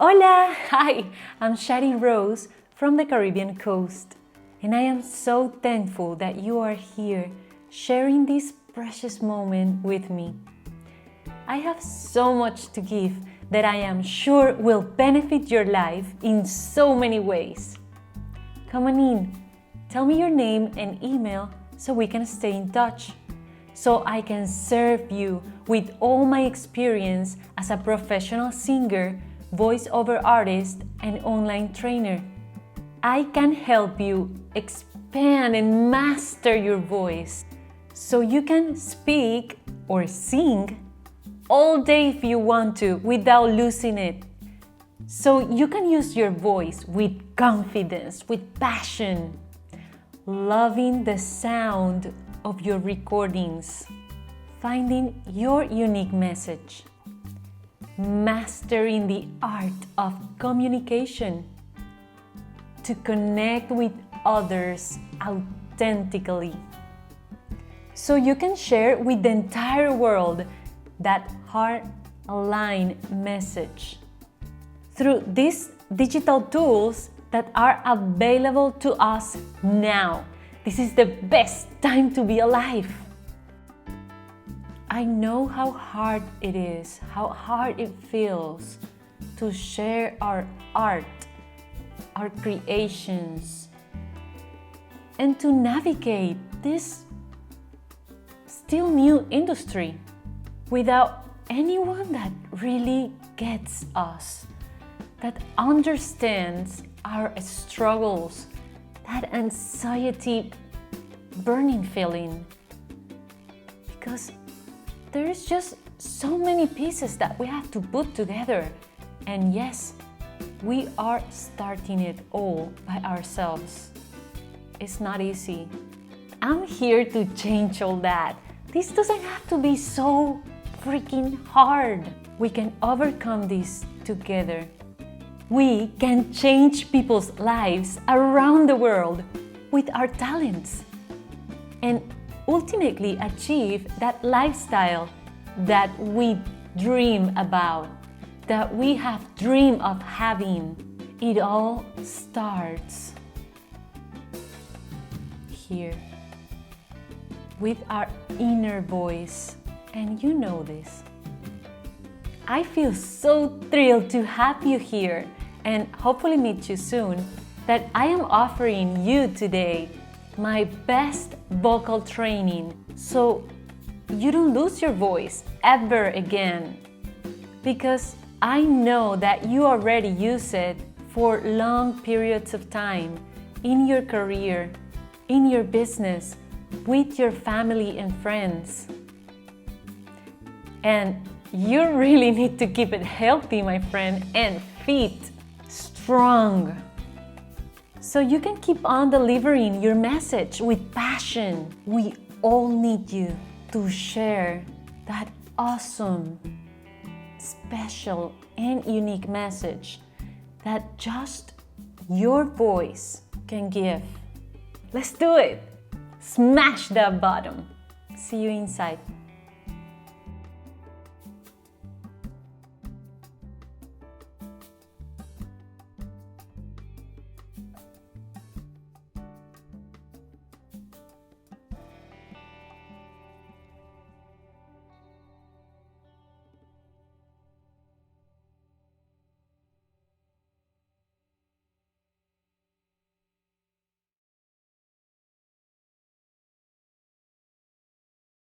Hola! Hi! I'm Shary Rose from the Caribbean coast, and I am so thankful that you are here sharing this precious moment with me. I have so much to give that I am sure will benefit your life in so many ways. Come on in, tell me your name and email so we can stay in touch, so I can serve you with all my experience as a professional singer, voiceover artist, and online trainer. I can help you expand and master your voice so you can speak or sing all day if you want to without losing it. So you can use your voice with confidence, with passion, loving the sound of your recordings, finding your unique message, mastering the art of communication to connect with others authentically, so you can share with the entire world that heart-aligned message through these digital tools that are available to us now. This is the best time to be alive. I know how hard it is, how hard it feels to share our art, our creations, and to navigate this still new industry without anyone that really gets us, that understands our struggles, that anxiety burning feeling. Because there's just so many pieces that we have to put together. And yes, we are starting it all by ourselves. It's not easy. I'm here to change all that. This doesn't have to be so freaking hard. We can overcome this together. We can change people's lives around the world with our talents and ultimately achieve that lifestyle that we dream about, that we have dreamed of having. It all starts here with our inner voice, and you know this. I feel so thrilled to have you here and hopefully meet you soon, that I am offering you today my best vocal training so you don't lose your voice ever again. Because I know that you already use it for long periods of time in your career, in your business, with your family and friends. And you really need to keep it healthy, my friend, and fit, strong, so you can keep on delivering your message with passion. We all need you to share that awesome, special, and unique message that just your voice can give. Let's do it! Smash that button! See you inside.